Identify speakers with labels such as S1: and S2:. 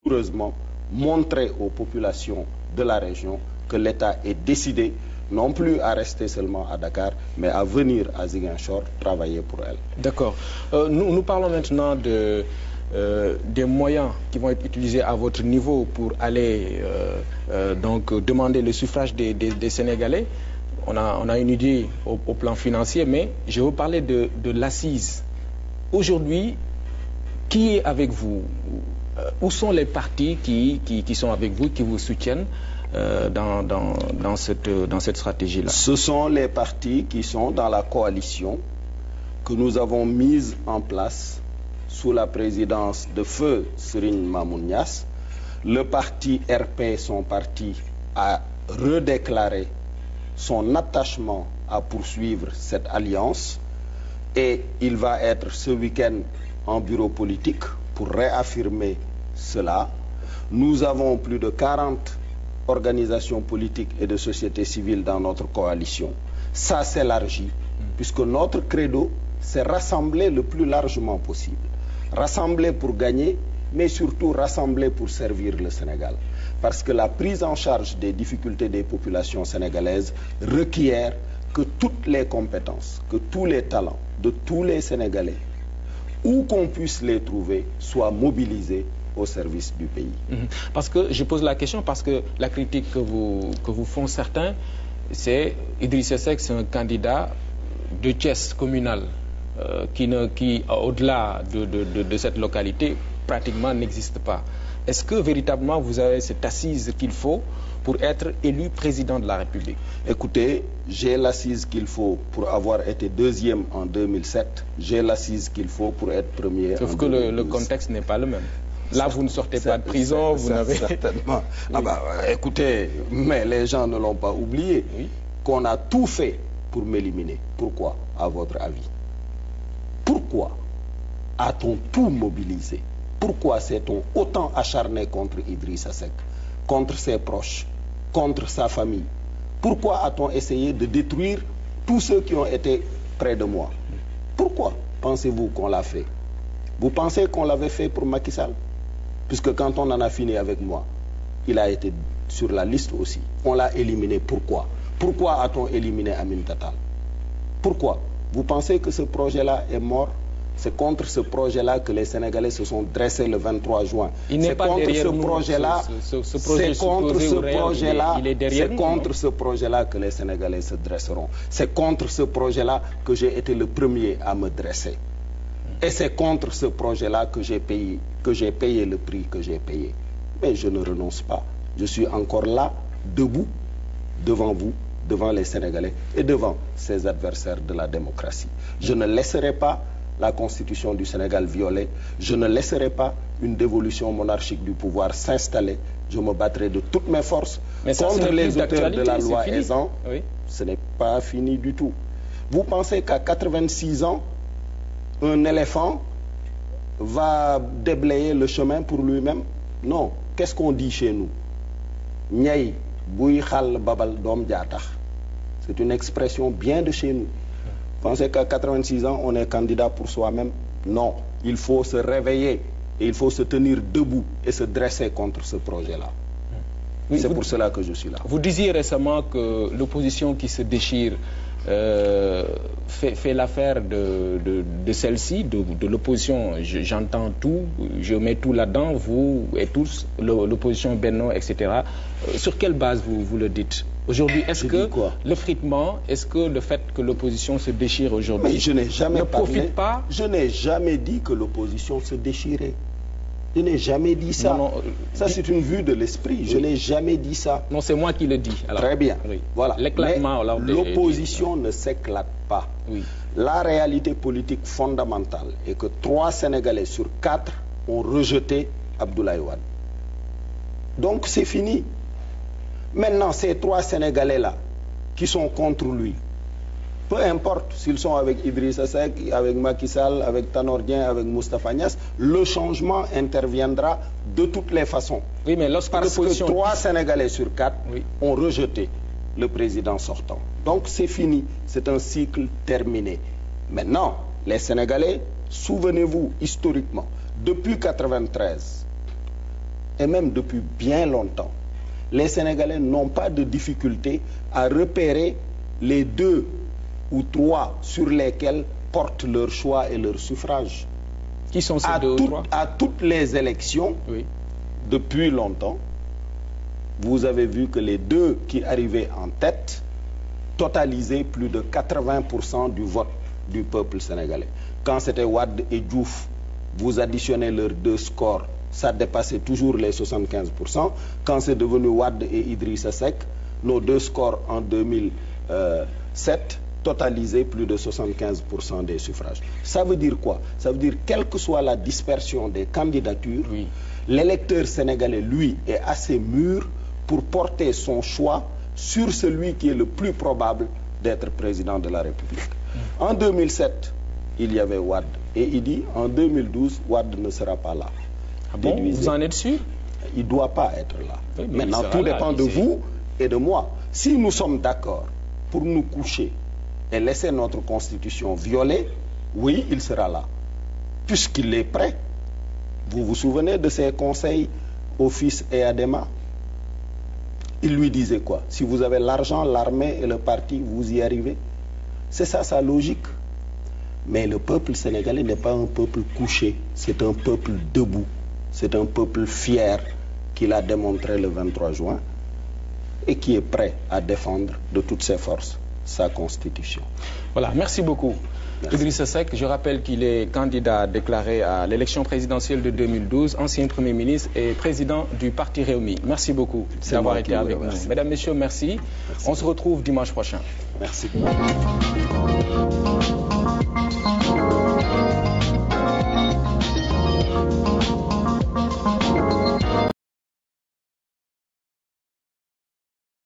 S1: heureusement montrer aux populations de la région que l'État est décidé non plus à rester seulement à Dakar, mais à venir à Ziguinchor travailler pour elle.
S2: D'accord. Nous parlons maintenant des moyens qui vont être utilisés à votre niveau pour aller donc demander le suffrage des Sénégalais. On a une idée au plan financier, mais je veux parler de l'assise. Aujourd'hui, qui est avec vous? Où sont les partis qui sont avec vous, qui vous soutiennent dans cette stratégie-là?
S1: Ce sont les partis qui sont dans la coalition que nous avons mise en place sous la présidence de Feu Serigne Mamoun Niasse. Le parti RP, son parti, a redéclaré son attachement à poursuivre cette alliance et il va être ce week-end en bureau politique pour réaffirmer cela. Nous avons plus de 40 organisations politiques et de sociétés civiles dans notre coalition. Ça s'élargit puisque notre credo, c'est rassembler le plus largement possible. Rassembler pour gagner, mais surtout rassembler pour servir le Sénégal. Parce que la prise en charge des difficultés des populations sénégalaises requiert que toutes les compétences, que tous les talents de tous les Sénégalais, où qu'on puisse les trouver, soient mobilisés au service du pays.
S2: Parce que je pose la question parce que la critique que vous font certains, c'est Idrissa Seck, c'est un candidat de Thiès communal qui au-delà de cette localité, pratiquement n'existe pas. Est-ce que véritablement vous avez cette assise qu'il faut pour être élu président de la République?
S1: Écoutez, j'ai l'assise qu'il faut pour avoir été deuxième en 2007. J'ai l'assise qu'il faut pour être premier.
S2: Sauf que le contexte n'est pas le même. Là, vous ne sortez pas de prison, vous n'avez...
S1: Certainement. Oui. Écoutez, mais les gens ne l'ont pas oublié, oui, qu'on a tout fait pour m'éliminer. Pourquoi, à votre avis? Pourquoi a-t-on tout mobilisé? Pourquoi s'est-on autant acharné contre Idrissa Seck, contre ses proches, contre sa famille? Pourquoi a-t-on essayé de détruire tous ceux qui ont été près de moi? Pourquoi pensez-vous qu'on l'a fait? Vous pensez qu'on l'avait fait pour Macky Sall? Puisque quand on en a fini avec moi, il a été sur la liste aussi. On l'a éliminé. Pourquoi? Pourquoi a-t-on éliminé Aminata Tall? Pourquoi? Vous pensez que ce projet-là est mort? C'est contre ce projet-là que les Sénégalais se sont dressés le 23 juin.
S2: C'est contre ce
S1: projet-là. C'est contre ce projet-là. C'est contre ce projet-là que les Sénégalais se dresseront. C'est contre ce projet-là que j'ai été le premier à me dresser. Et c'est contre ce projet-là que j'ai payé le prix que j'ai payé. Mais je ne renonce pas. Je suis encore là, debout, devant vous, devant les Sénégalais et devant ces adversaires de la démocratie. Je ne laisserai pas la Constitution du Sénégal violée. Je ne laisserai pas une dévolution monarchique du pouvoir s'installer. Je me battrai de toutes mes forces contre les auteurs de la loi Ezzan. Oui. Ce n'est pas fini du tout. Vous pensez qu'à 86 ans, un éléphant va déblayer le chemin pour lui-même? Non. Qu'est-ce qu'on dit chez nous? Ñay buy xal babal dom jaatax. C'est une expression bien de chez nous. Vous pensez qu'à 86 ans, on est candidat pour soi-même? Non. Il faut se réveiller et il faut se tenir debout et se dresser contre ce projet-là. Oui, c'est pour cela que je suis là.
S2: Vous disiez récemment que l'opposition qui se déchire fait l'affaire de celle-ci, de l'opposition. J'entends tout, je mets tout là-dedans, vous et tous, l'opposition Benno, etc. Sur quelle base vous le dites? Aujourd'hui, est-ce que l'effritement, est-ce que le fait que l'opposition se déchire aujourd'hui ne profite pas?
S1: Je n'ai jamais dit que l'opposition se déchirait. Je n'ai jamais dit ça. Non, ça, c'est une vue de l'esprit. Je n'ai jamais dit ça.
S2: Non, c'est moi qui le dis. Alors,
S1: très bien.
S2: Oui.
S1: Voilà.
S2: L'éclatement.
S1: L'opposition ne s'éclate pas.
S2: Oui.
S1: La réalité politique fondamentale est que 3 Sénégalais sur 4 ont rejeté Abdoulaye Wade. Donc, c'est fini. Maintenant, ces 3 Sénégalais-là qui sont contre lui, peu importe s'ils sont avec Idrissa Seck, avec Macky Sall, avec Tanor Dieng, avec Moustapha Niasse, le changement interviendra de toutes les façons.
S2: Oui, mais lorsque
S1: parce que 3 Sénégalais sur 4 ont rejeté le président sortant. Donc c'est fini, c'est un cycle terminé. Maintenant, les Sénégalais, souvenez-vous historiquement, depuis 1993, et même depuis bien longtemps, les Sénégalais n'ont pas de difficulté à repérer les 2 ou 3 sur lesquels portent leur choix et leur suffrage.
S2: Qui sont ces 2 ou 3?
S1: À toutes les élections, oui, depuis longtemps, vous avez vu que les 2 qui arrivaient en tête totalisaient plus de 80% du vote du peuple sénégalais. Quand c'était Wade et Diouf, vous additionnez leurs 2 scores, ça dépassait toujours les 75%. Quand c'est devenu Wade et Idrissa Seck, nos 2 scores en 2007 totalisaient plus de 75% des suffrages. Ça veut dire quoi? Ça veut dire quelle que soit la dispersion des candidatures, oui, l'électeur sénégalais, lui, est assez mûr pour porter son choix sur celui qui est le plus probable d'être président de la République. En 2007, il y avait Wade et Idi. En 2012, Wade ne sera pas là.
S2: Ah bon, vous en êtes sûr?
S1: Il ne doit pas être là.
S2: Oui,
S1: maintenant, tout dépend de vous et de moi. Si nous sommes d'accord pour nous coucher et laisser notre constitution violer, oui, il sera là. Puisqu'il est prêt. Vous vous souvenez de ses conseils au fils et à Adema? Il lui disait quoi? Si vous avez l'argent, l'armée et le parti, vous y arrivez. C'est ça sa logique. Mais le peuple sénégalais n'est pas un peuple couché, c'est un peuple debout. C'est un peuple fier qu'il a démontré le 23 juin et qui est prêt à défendre de toutes ses forces sa constitution.
S2: Voilà, merci beaucoup. Idrissa Seck, je rappelle qu'il est candidat déclaré à l'élection présidentielle de 2012, ancien Premier ministre et président du Parti Rewmi. Merci beaucoup d'avoir été avec nous. Mesdames, Messieurs, merci. On se retrouve dimanche prochain.
S1: Merci.